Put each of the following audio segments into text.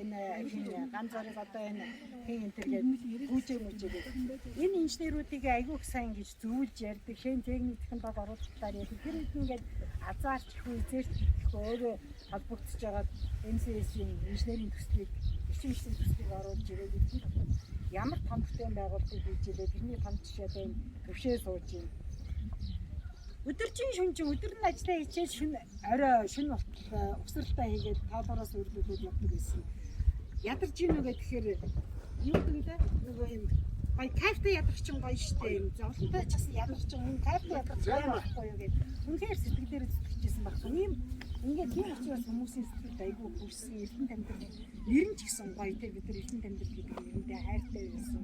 энэ ганц зарыг одоо энэ хин интергээд гүйжээ мүжээгээд энэ инженеруудыг айгүй их сайн гэж зөвлөж ярьдаг. Хэн техник технологи оруулалтаар яг тэр ингээд азаарч хүйзээрч өөрөө холбогдож байгаа MCS-ийн инженерийн төслийг бичмэсийн төслийг оруулж ирээд ямар том бүтээн байгуулалтыг хийж илээ тэрний том жишээ байна. Төвшөө сууж юм. Өдөржин шүнжин өдөр нь ажиллаа хийчихээ шүн орой шүн болтол усралтай хийгээд тоолороос өрлүүлээд явдаг гэсэн. Ядарч ийн үгээ тэгэхээр юу гэдэг нөгөө юм гой кайфтай ядарч чинь гоё штэ юм. Зовлонтой ч гэсэн ядарч чинь кайфтай ядарч байхгүй юу гэдэг. Үнэхээр сэтгэл дээр зүтгэжсэн баггүй юм. Ингээд тийм учраас хүмүүсийн сэтгэлд айгүй хүрсэн эрдэнэ тандал нэр нь ч гэсэн гоё те бид нар эрдэнэ тандал гэдэг нэрэндээ хайртай байсан.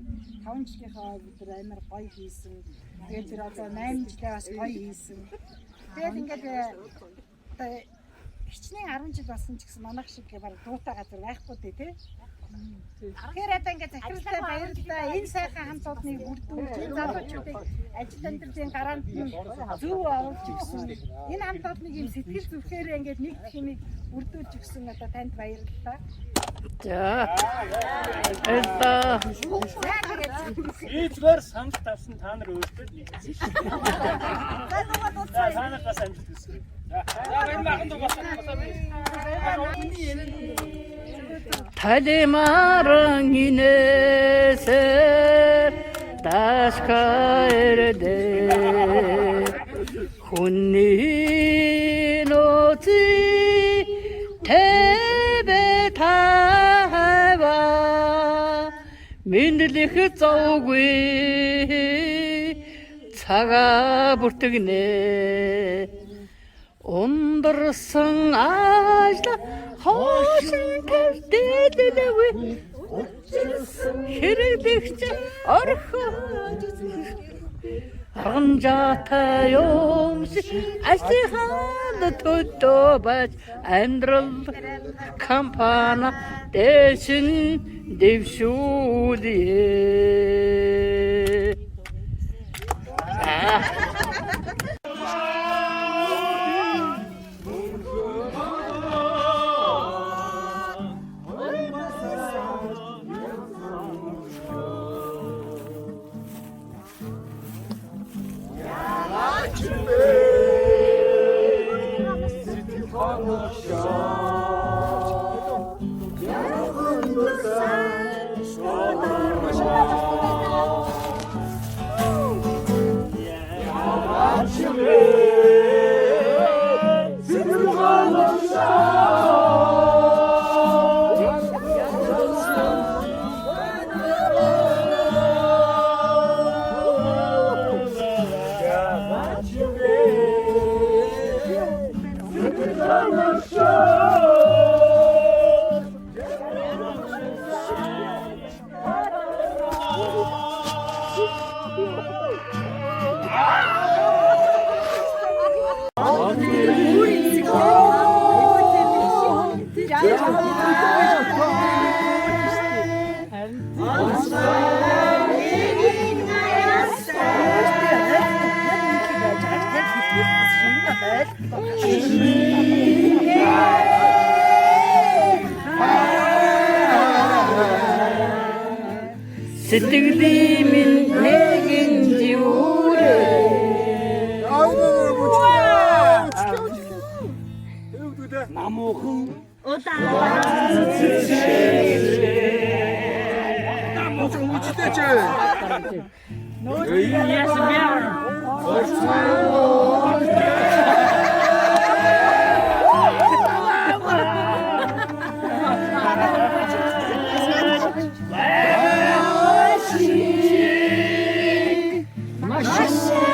5 жилийнхаа бид нар амар гоё хийсэн. Тэгээд тэр одоо 8 жилээ бас гоё хийсэн. Тэгээд ингээд хичнээн 10 жил болсон ч гэсэн манайх шиг баг дуутай газар байхгүй дээ те. Тэгэхээр одоо ингээд захирлаа баярлалаа энэ сайхан хамтуудыг бүрдүүлж энэ залуучуудыг ажил амьдралын гараанд нь зөв оруулж өгсөн. Энэ хамтуудыг юм сэтгэл зүрхээр ингээд нэг хэмиг бүрдүүлж өгсөн одоо танд баярлалаа. За. Баярлалаа. Ийдгээр санал тавсан та нар өөртөө нэг. За санал бас амжилт хүсье. За энэ маханд басаа. Талимаран инээсээр дашкаэрдэ хүнний нөөци тэбэ таваа мэдлэх зовгүй цагаа бүртгэнэ ундарсан ажла хоосон тавьдэлэвэ хэрэглэгч орхоод арганжаатай юмс ажлынхаа төдөө бач амьдрал компани дэшин дэвшүүлээ. Сэтгэлийн минь нэгэн живүүрээ намуухан намуухан үжлээч ясмяр Машина